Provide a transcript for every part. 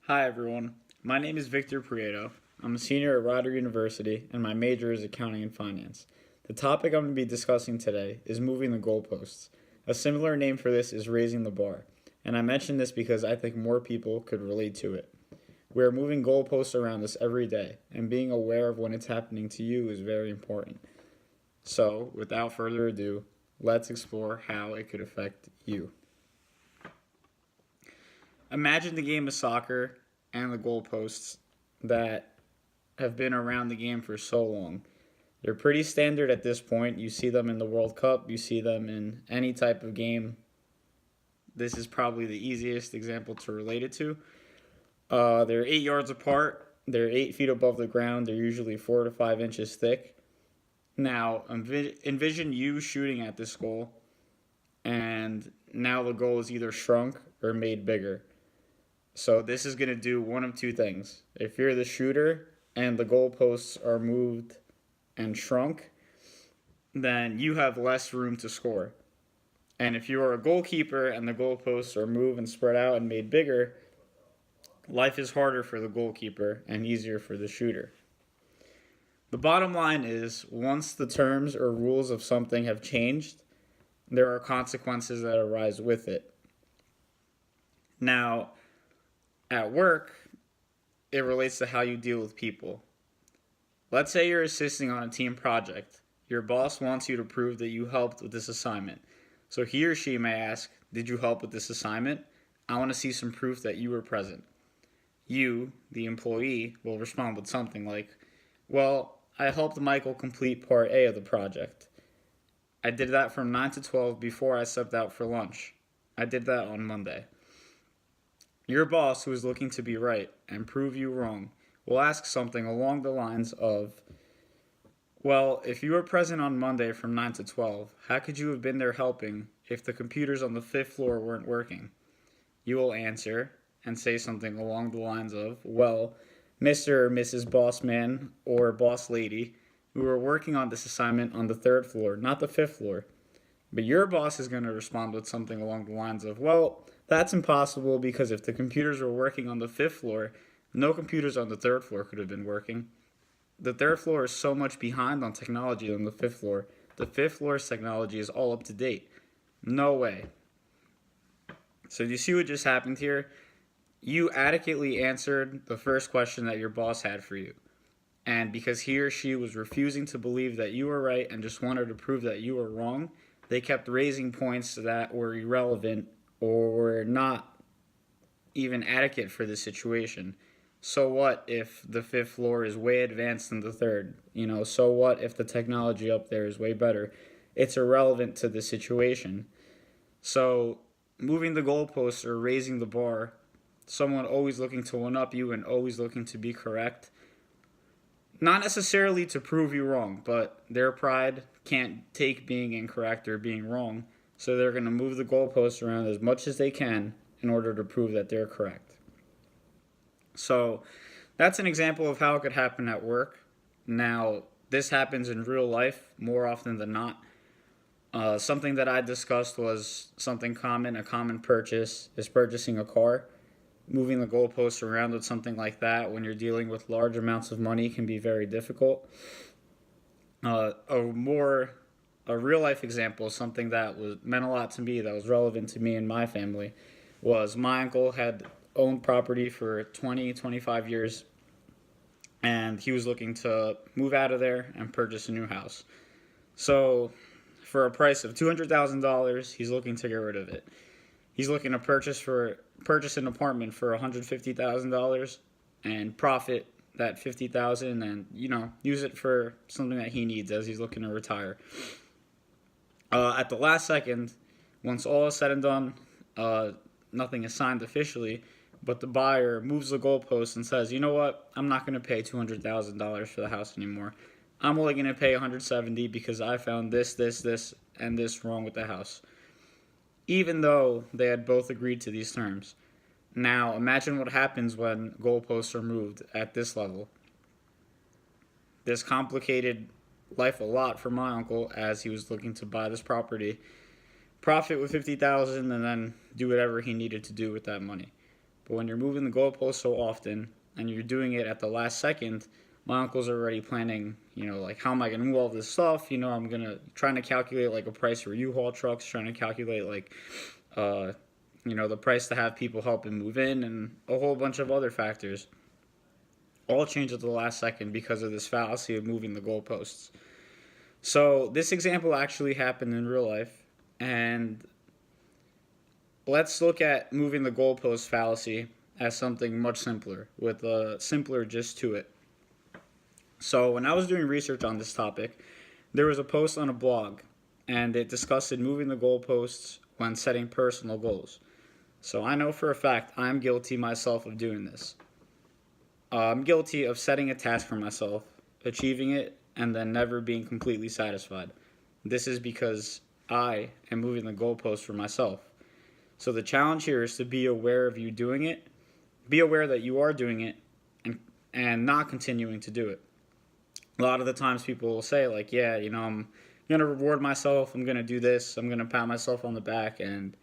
Hi everyone, my name is Victor Prieto. I'm a senior at Rider University and my major is accounting and finance. The topic I'm going to be discussing today is moving the goalposts. A similar name for this is raising the bar, and I mention this because I think more people could relate to it. We are moving goalposts around us every day, and being aware of when it's happening to you is very important. So, without further ado, let's explore how it could affect you. Imagine the game of soccer and the goalposts that have been around the game for so long. They're pretty standard at this point. You see them in the World Cup, you see them in any type of game. This is probably the easiest example to relate it to. They're 8 yards apart, they're 8 feet above the ground, they're usually 4 to 5 inches thick. Now, envision you shooting at this goal, and now the goal is either shrunk or made bigger. So this is going to do one of two things. If you're the shooter and the goalposts are moved and shrunk, then you have less room to score. And if you are a goalkeeper and the goalposts are moved and spread out and made bigger, life is harder for the goalkeeper and easier for the shooter. The bottom line is, once the terms or rules of something have changed, there are consequences that arise with it. Now, at work, it relates to how you deal with people. Let's say you're assisting on a team project. Your boss wants you to prove that you helped with this assignment. So he or she may ask, "Did you help with this assignment? I want to see some proof that you were present." You, the employee, will respond with something like, "Well, I helped Michael complete part A of the project. I did that from 9 to 12 before I stepped out for lunch. I did that on Monday." Your boss, who is looking to be right and prove you wrong, will ask something along the lines of, "Well, if you were present on Monday from 9 to 12, how could you have been there helping if the computers on the fifth floor weren't working?" You will answer and say something along the lines of, "Well, Mr. or Mrs. Bossman or Boss Lady, we were working on this assignment on the third floor, not the fifth floor." But your boss is going to respond with something along the lines of, "Well, that's impossible because if the computers were working on the fifth floor, no computers on the third floor could have been working. The third floor is so much behind on technology than the fifth floor. The fifth floor's technology is all up to date. No way." So do you see what just happened here? You adequately answered the first question that your boss had for you. And because he or she was refusing to believe that you were right and just wanted to prove that you were wrong, they kept raising points that were irrelevant or not even adequate for the situation. So what if the fifth floor is way advanced than the third? So what if the technology up there is way better? It's irrelevant to the situation. So moving the goalposts or raising the bar, someone always looking to one up you and always looking to be correct, not necessarily to prove you wrong, but their pride can't take being incorrect or being wrong, so they're going to move the goalposts around as much as they can in order to prove that they're correct. So that's an example of how it could happen at work. Now, this happens in real life more often than not. Something that I discussed was something common. A common purchase is purchasing a car. Moving the goalposts around with something like that when you're dealing with large amounts of money can be very difficult. A real life example, something that meant a lot to me, that was relevant to me and my family, was my uncle had owned property for 25 years, and he was looking to move out of there and purchase a new house. So, for a price of $200,000, he's looking to get rid of it. He's looking to purchase an apartment for $150,000 and profit that $50,000 and use it for something that he needs as he's looking to retire. At the last second, once all is said and done, nothing is signed officially, but the buyer moves the goalpost and says, "You know what? I'm not going to pay $200,000 for the house anymore. I'm only going to pay $170,000 because I found this, and this wrong with the house." Even though they had both agreed to these terms. Now, imagine what happens when goalposts are moved at this level. This complicated life a lot for my uncle as he was looking to buy this property, profit with $50,000, and then do whatever he needed to do with that money. But when you're moving the goalpost so often and you're doing it at the last second, my uncle's already planning, like, how am I going to move all this stuff? I'm trying to calculate like a price for U-Haul trucks, trying to calculate like, the price to have people help and move in, and a whole bunch of other factors. All change at the last second because of this fallacy of moving the goalposts. So this example actually happened in real life, and let's look at moving the goalpost fallacy as something much simpler, with a simpler gist to it. So when I was doing research on this topic, there was a post on a blog, and it discussed moving the goalposts when setting personal goals. So I know for a fact I'm guilty myself of doing this. I'm guilty of setting a task for myself, achieving it, and then never being completely satisfied. This is because I am moving the goalpost for myself. So the challenge here is to be aware of you doing it, be aware that you are doing it, and not continuing to do it. A lot of the times people will say, like, yeah, I'm going to reward myself, I'm going to do this, I'm going to pat myself on the back, and,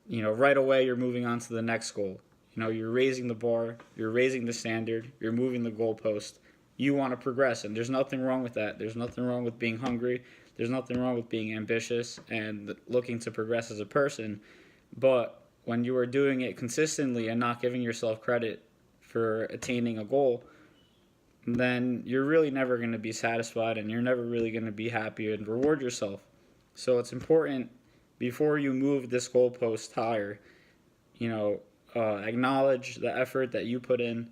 right away you're moving on to the next goal. You're raising the bar, you're raising the standard, you're moving the goalpost. You want to progress, and there's nothing wrong with that. There's nothing wrong with being hungry. There's nothing wrong with being ambitious and looking to progress as a person. But when you are doing it consistently and not giving yourself credit for attaining a goal, then you're really never going to be satisfied, and you're never really going to be happy and reward yourself. So it's important, before you move this goalpost higher, acknowledge the effort that you put in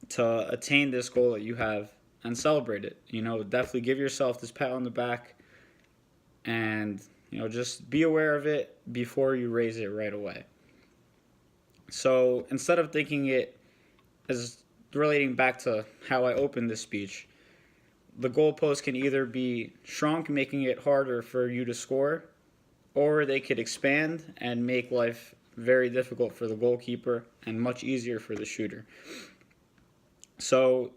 to attain this goal that you have, and celebrate it. Definitely give yourself this pat on the back, and just be aware of it before you raise it right away. So instead of thinking it as relating back to how I opened this speech, the goalpost can either be shrunk, making it harder for you to score, or they could expand and make life very difficult for the goalkeeper and much easier for the shooter. So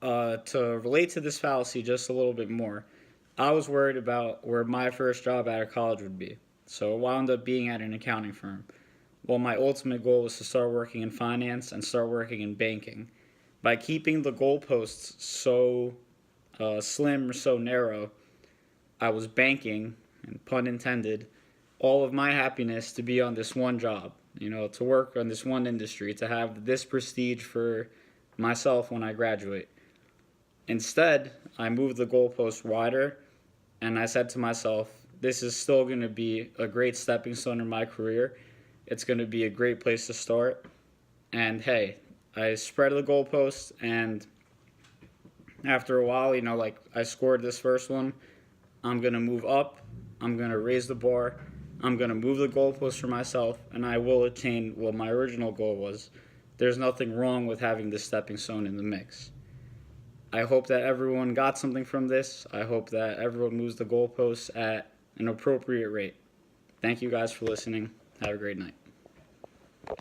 to relate to this fallacy just a little bit more, I was worried about where my first job out of college would be. So it wound up being at an accounting firm. Well, my ultimate goal was to start working in finance and start working in banking. By keeping the goalposts so slim or so narrow, I was banking, and pun intended, all of my happiness to be on this one job, to work on this one industry, to have this prestige for myself when I graduate. Instead, I moved the goalpost wider, and I said to myself, this is still going to be a great stepping stone in my career. It's going to be a great place to start. And hey, I spread the goalpost, and after a while, I scored this first one. I'm going to move up. I'm going to raise the bar. I'm going to move the goalpost for myself, and I will attain what my original goal was. There's nothing wrong with having this stepping stone in the mix. I hope that everyone got something from this. I hope that everyone moves the goalposts at an appropriate rate. Thank you guys for listening. Have a great night.